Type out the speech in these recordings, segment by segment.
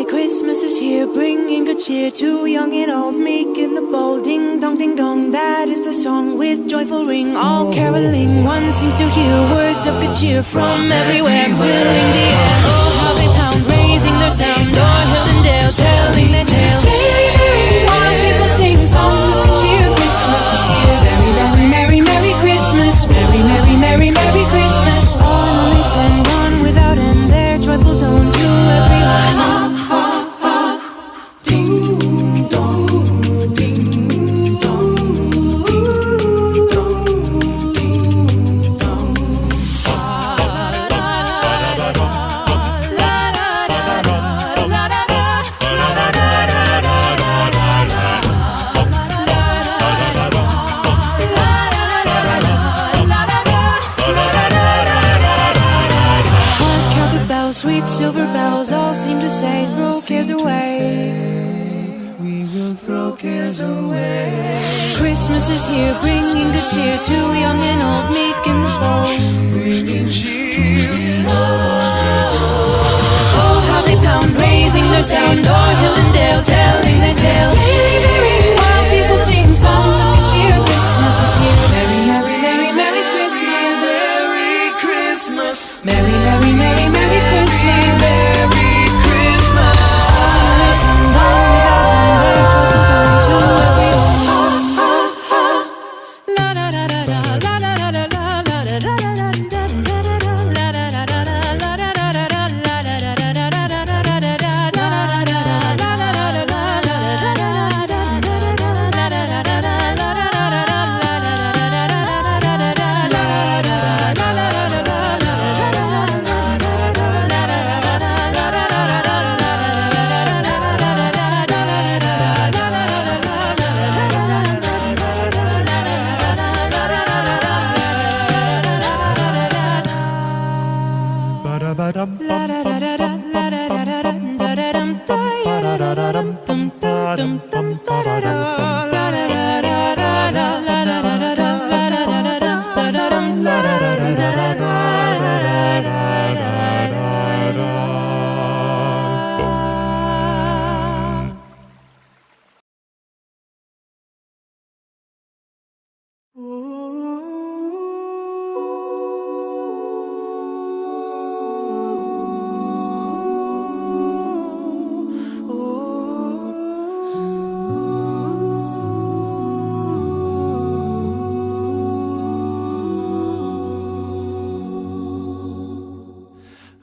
Christmas is here, bringing good cheer to young and old, meek and the bold. Ding dong, ding dong, that is the song with joyful ring. All caroling, one seems to hear words of good cheer from everywhere, filling the air. Oh, how they pound, raising their sound, o'er hill and dale, telling their tales. Very, very wild people sing songs of good cheer. Christmas is here, very, very, merry, merry Christmas, merry, merry, merry, merry Christmas. On they send on without end their joyful tone to everyone. Sweet silver bells all seem to say, throw cares away. We will throw cares away. Christmas is here, bringing good cheer to young and old, meek and the bold. Bringing cheer. Oh, how they pound, raising their sound, o'er hill and dale, telling their tales. Very, very wild people sing songs of good cheer. Christmas is here, merry, merry, merry, merry Christmas. Merry Christmas. Merry, merry, merry, merry Christmas.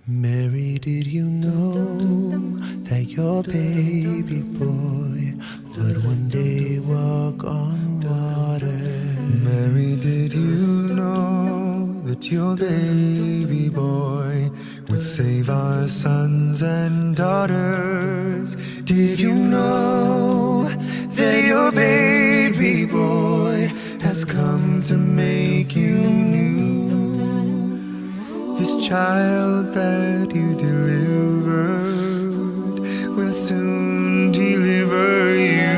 Mary, did you know that your baby boy would one day walk on water? Mary, did you know that your baby boy would save our sons and daughters? Did you know that your baby boy has come to make you new? This child that you delivered will soon deliver you.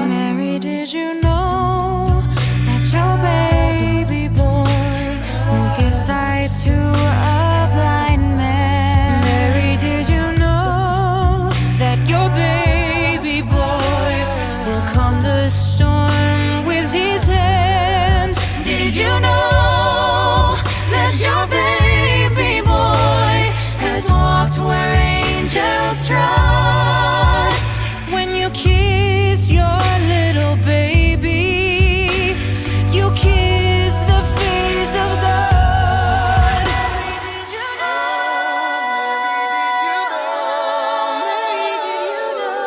Mary, did you know that your baby boy will give sight to a blind man? Mary, did you know that your baby boy will calm the storm with his hand? Did you know that your baby boy has walked where angels trod? When you kiss your little baby, you kiss the face of God. Did you know? Mary, did you know?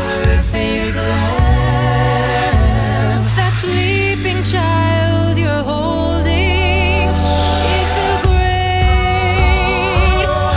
perfect lamb. That sleeping child you're holding is the great I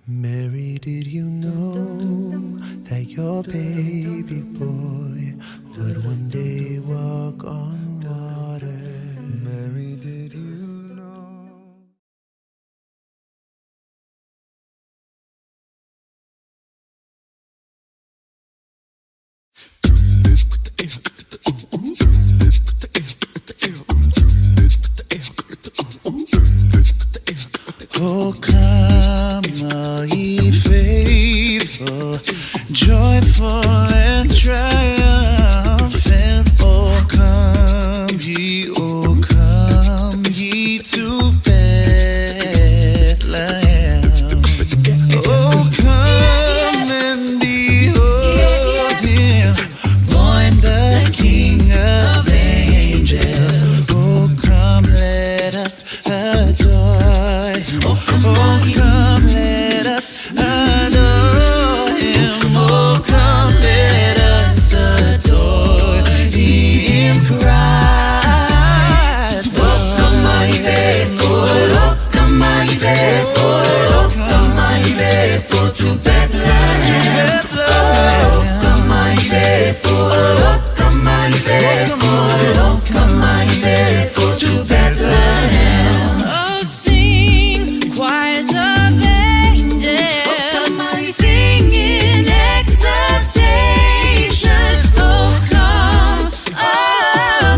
Mary, did you know that your baby boy would one day walk on water? Mary, did you know? Oh, come, all ye faithful, joyful and triumphant. Oh, come ye to Bethlehem. Oh, come and behold him, born the King of angels. Oh, come, let us adore him. Oh, come, let us adore him. Oh, come, let us adore him, Christ. Oh, come, my faithful. Oh, come, my faithful. Oh, come, my faithful to Bethlehem. Oh, come, my faithful. Oh, come, my faithful. Oh, come, my faithful to Bethlehem. Oh, sing choirs of angels, singing exultation. Oh,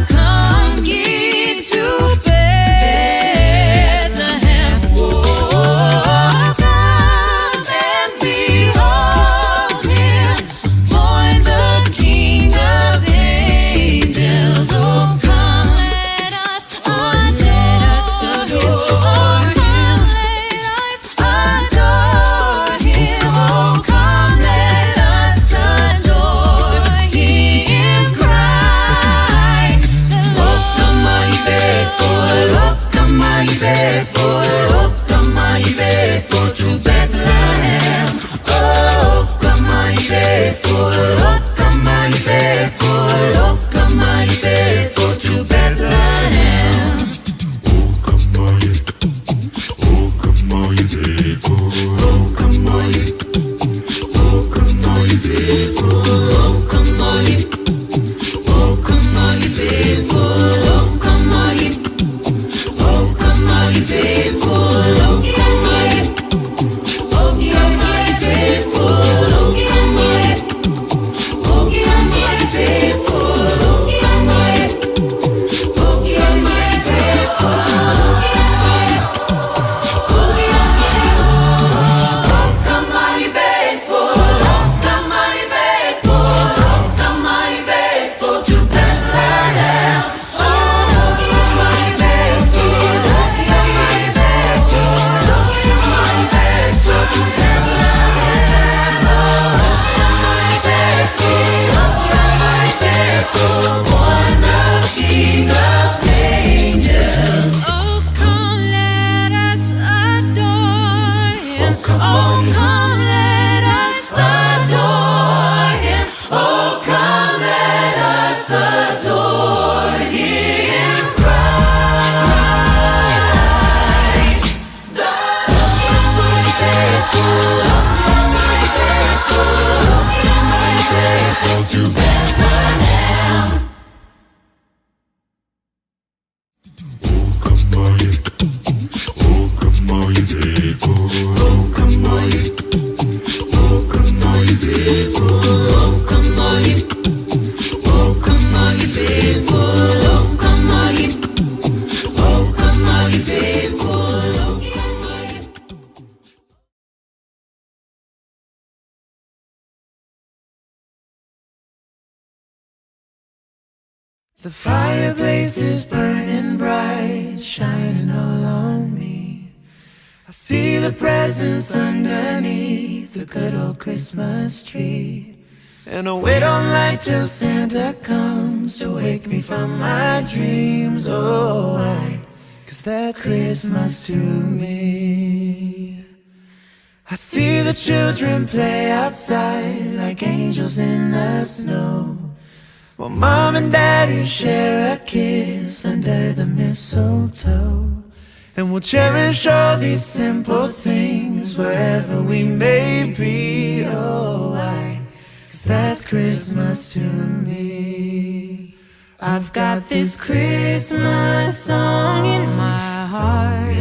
come ye to Bethlehem. Oh, come and behold him, born the King of angels. Oh, come, let us adore him. Oh, come, let us adore him. Oh, come, let us adore him, Christ. Oh, come, my faithful. Oh, come, my faithful. Oh, come, my faithful to Bethlehem. Oh, come, my faithful. Oh, come, my faithful. Oh, come, my faithful to Bethlehem. Oh, come on, you faithful. Oh, come on, you. Oh, come on, you faithful. Oh, come on, you. Oh, come on, you faithful. Oh, come on, you. Oh, come on, you faithful. Oh, come on, you. Oh, come on, you faithful. Oh, come on, you. Oh, come all ye faithful. Oh, come all ye. Oh, come all ye faithful. Oh, come all ye. Oh, come all ye faithful. Oh, come all ye. Oh, come all ye faithful. Oh, come all ye. The fireplace is burning bright, shining all on me. I see the presents underneath the good old Christmas tree. And I wait on light till Santa comes to wake me from my dreams. Oh, why? 'Cause that's Christmas to me. I see the children play outside like angels in the snow, while Mom and Daddy share a kiss under the mistletoe. And we'll cherish all these simple things wherever we may be. Oh, why? 'Cause that's Christmas to me. I've got this Christmas song in my heart.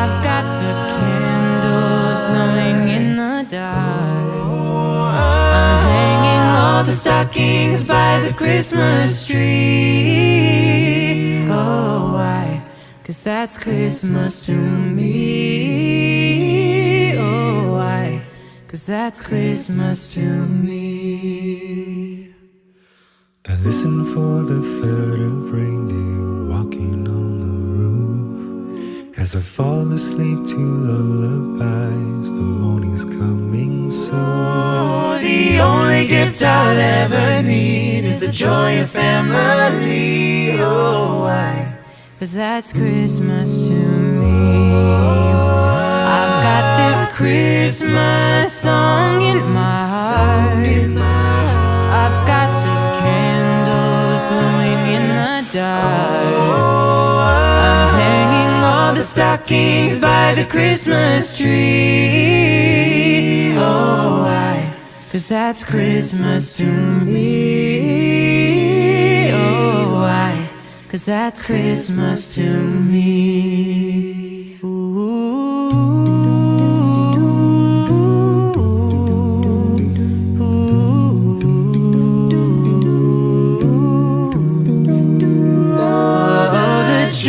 I've got the candles glowing in the dark. I'm hanging all the stockings by the Christmas tree. Oh, why? 'Cause that's Christmas to me. Oh, why? 'Cause that's Christmas to me. I listen for the third of reindeer walking on the roof. As I fall asleep to lullabies, the morning's coming soon. Oh, the only gift I'll ever need is the joy of family. Oh, why? 'Cause that's Christmas to me. I've got this Christmas song in my heart. I've got the candles glowing in the dark. I'm hanging all the stockings by the Christmas tree. Oh, why? 'Cause that's Christmas to me. Oh, why? 'Cause that's Christmas to me.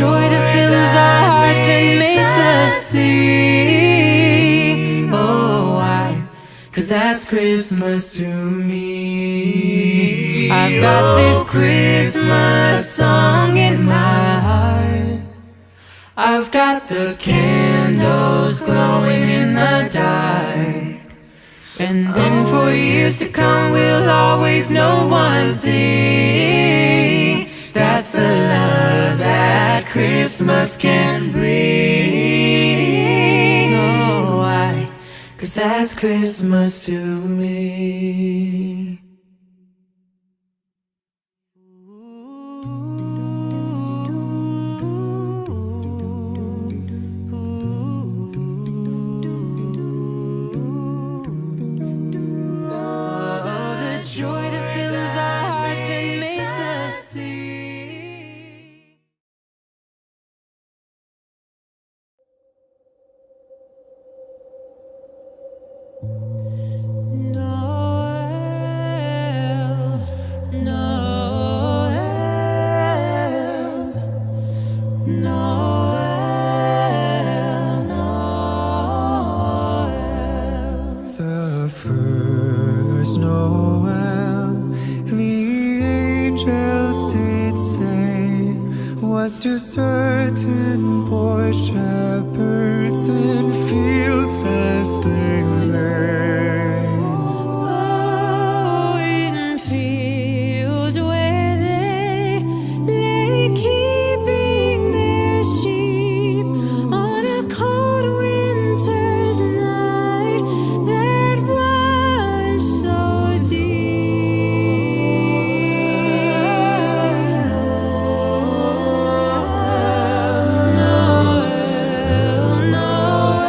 Joy that fills our hearts and makes us sing. Oh, why? 'Cause that's Christmas to me. I've got this Christmas song in my heart. I've got the candles glowing in the dark. And then for years to come we'll always know one thing. That's the love that Christmas can bring. Oh, why? 'Cause that's Christmas to me. Oh, the joy that fills our hearts and makes us sing. Noel, Noel, Noel, Noel. The first Noel, the angels did say, was to certain poor shepherds in fields as they lay. Oh, in fields where they lay keeping their sheep on a cold winter's night that was so deep. Noel, Noel.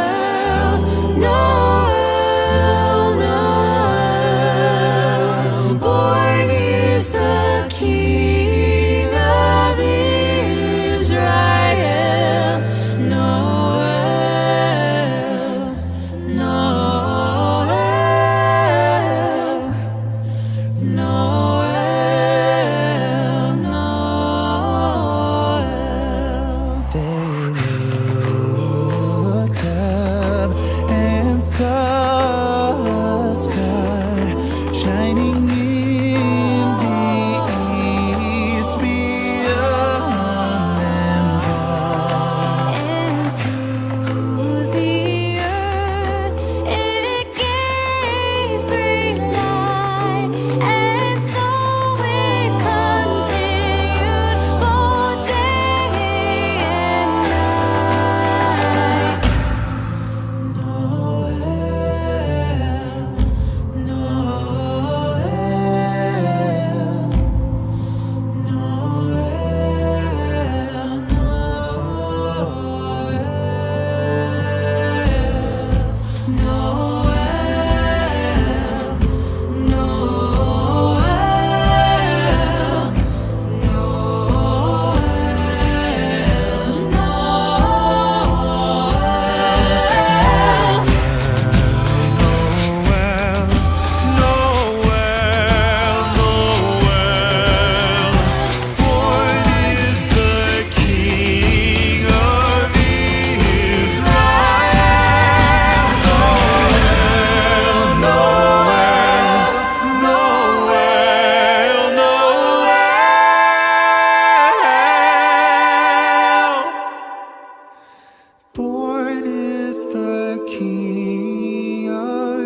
King of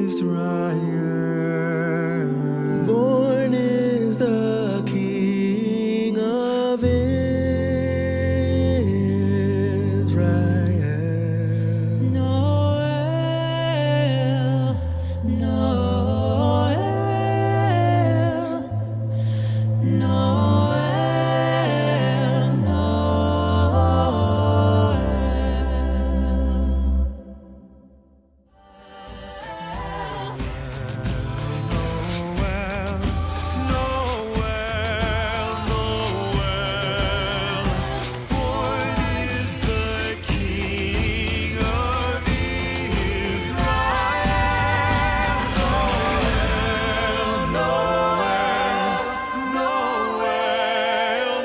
Israel. Born is the King of Israel. Noel, Noel, Noel,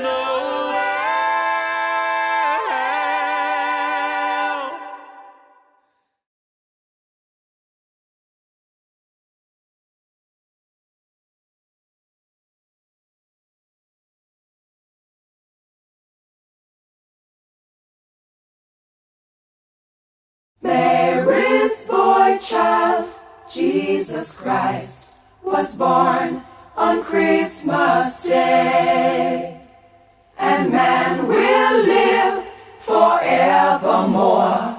Noel. Mary's boy child, Jesus Christ, was born on Christmas Day. And man will live forevermore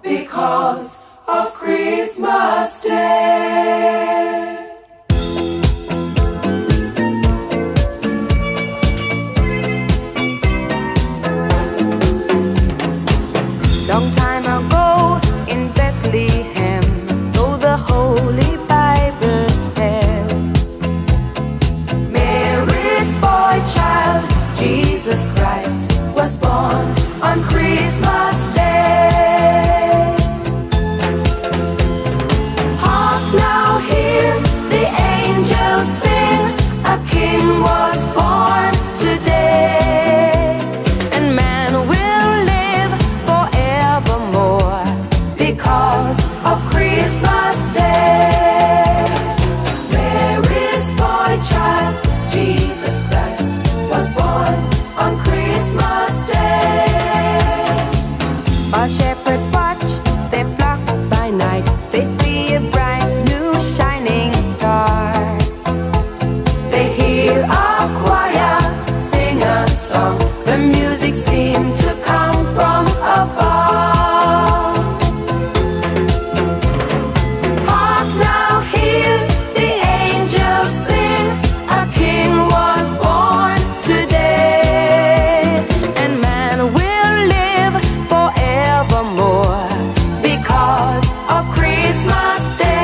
because of Christmas Day. Long time ago in Bethlehem, so the Holy Bible said, Mary's boy child, Jesus Christ, was born on Christmas Day. Hark now, hear the angels sing, a king was born today. and man will live forevermore Because of Christmas Day. Mary's boy child, Jesus Christ, was born on Christmas Day. While shepherds watch their flock by night, they see a bright new shining star. They hear a choir sing a song. The music seemed to come from afar. Hark now, hear the angels sing, a king was born today. And man will live forevermore Because of Christmas Day.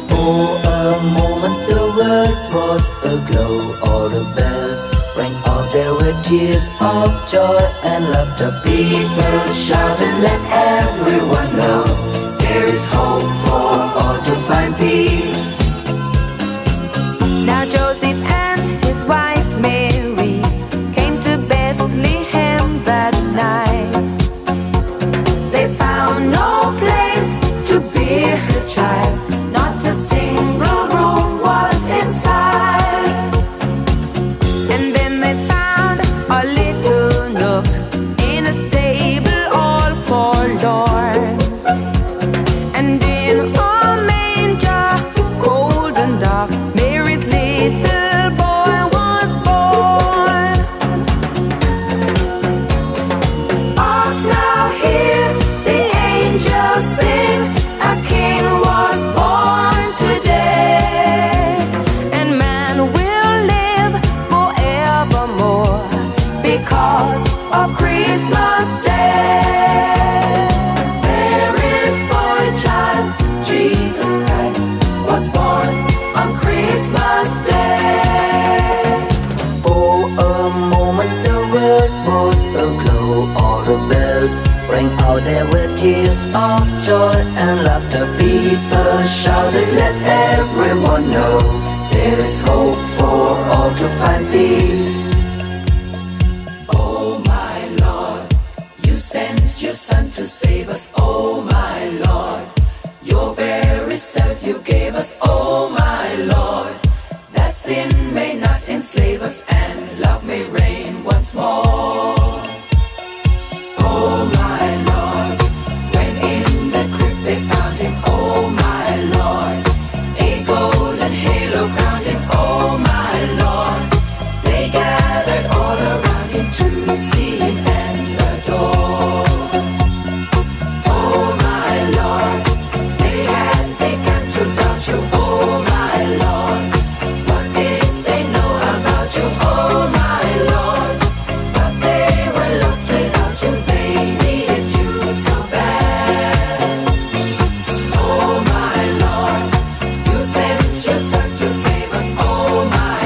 For a moment the world was aglow. All the bells rang out, there were tears of joy and laughter. People shouted, let everyone know there is hope for all to find peace. Now Joseph and his wife Mary came to Bethlehem that night. They found no place to bear her child, not a single room was inside. And then they found a little nook in a stable all forlorn. And in a manger is hope for all to find peace. Oh my Lord, you sent your Son to save us. Oh my Lord, your very self you gave us. Oh my Lord, that sin may not enslave us and love may reign once more. Oh my Lord, when in the crypt they found him. Oh my Lord, a golden halo crowned him. Oh my Lord, they gathered all around him to see him and adore. Oh my Lord, they had begun to doubt you. Oh my Lord, what did they know about you? Oh my Lord, but they were lost without you. They needed you so bad. Oh my Lord, you sent your Son to save us. Oh my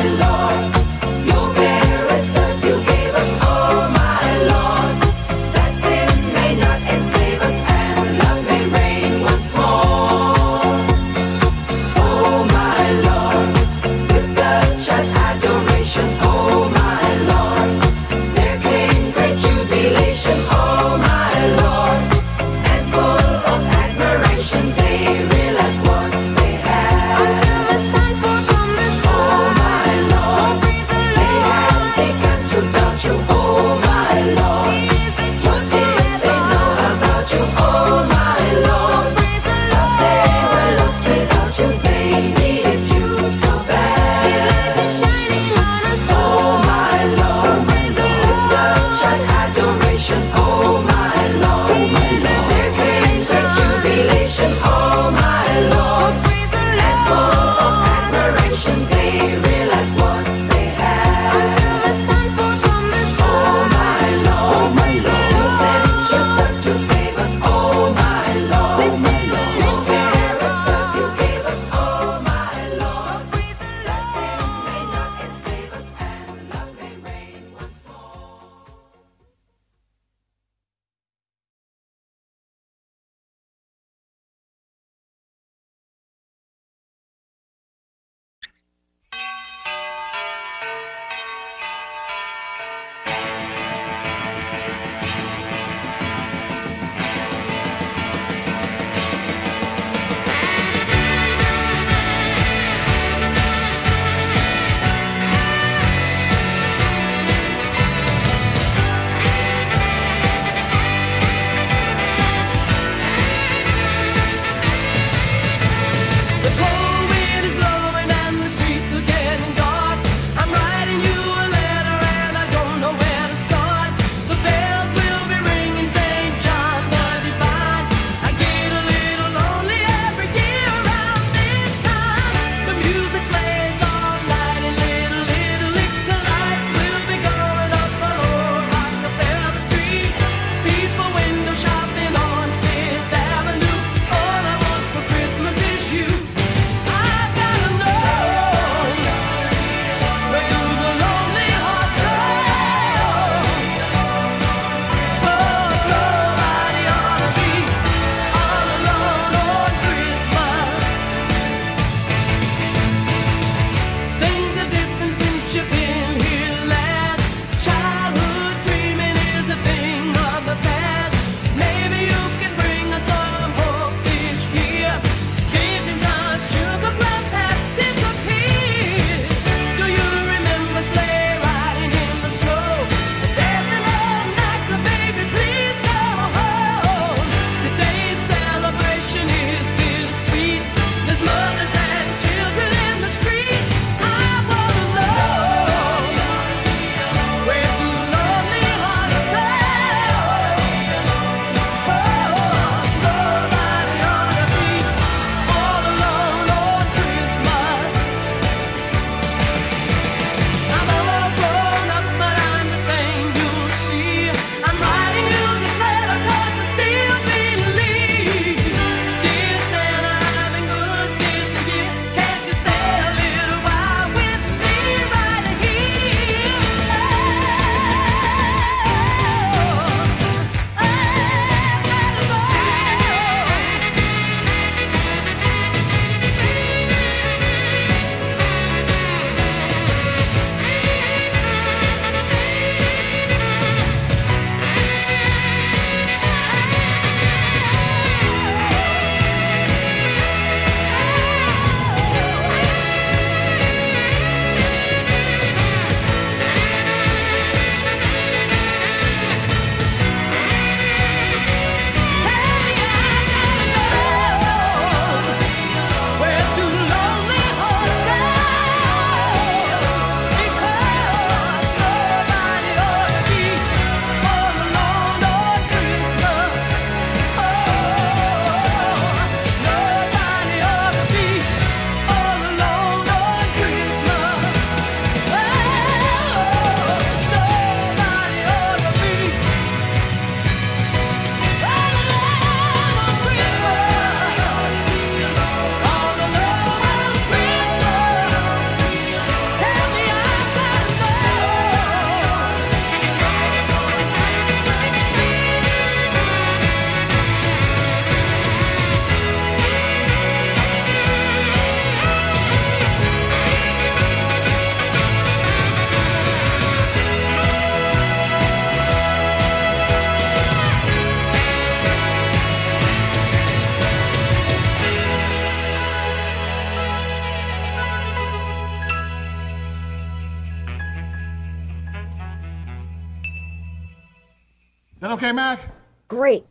That okay, Mac? Great.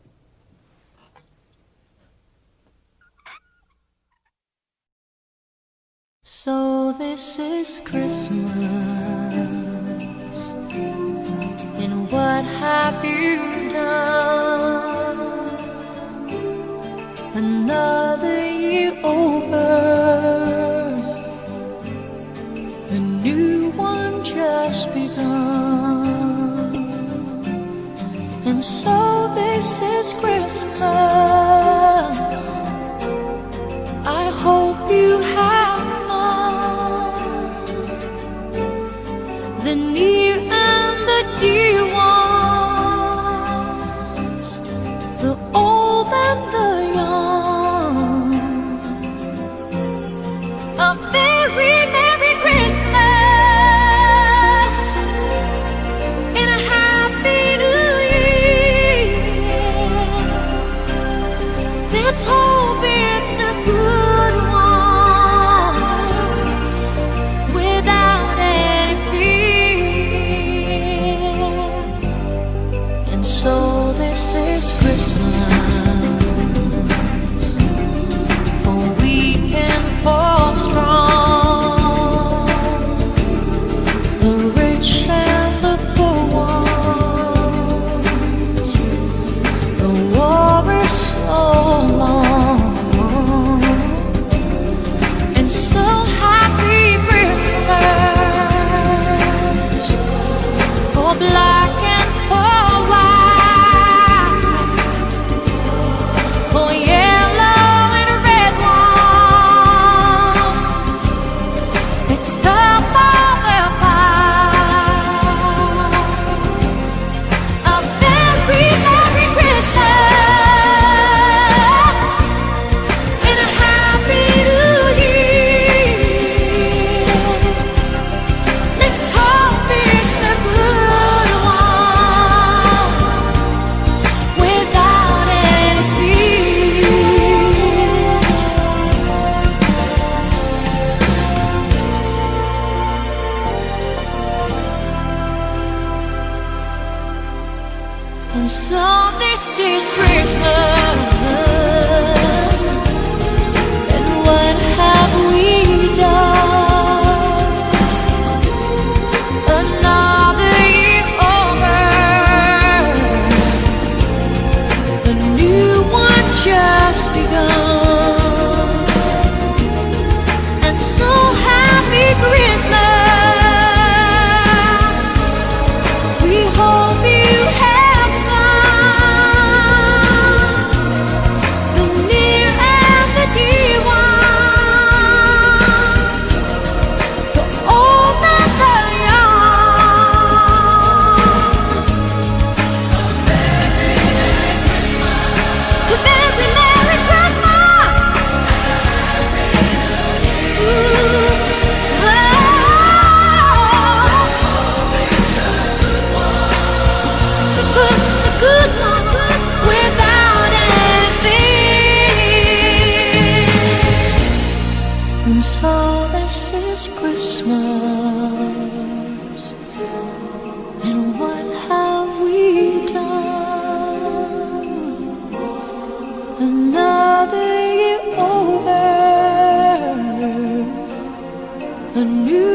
So this is Christmas, and what have you done? Another year over, a new one just begun. And so this is Christmas. I hope you have fun. The near and the dear ones, the old and the young. A very Merry Christmas and a Happy New Year. Let's hope it's a good one without any fear. And so this is Christmas, for we can fall strong, the rich and the poor ones. The war is so long, and so happy Christmas for black and for white, for yellow and red ones. Let's stop all their fight. A very Merry Christmas and a Happy New Year. Let's hope it's a good one without any fear. And so this is Christmas, and what have we done? Another year over, a new one just begun. And so happy Christmas, we hope you have fun. The near and the dear ones, the old and the young. A very Merry Christmas. Ooh, it's a good one without anything. And so this is Christmas, and what have we done? Another year over, a new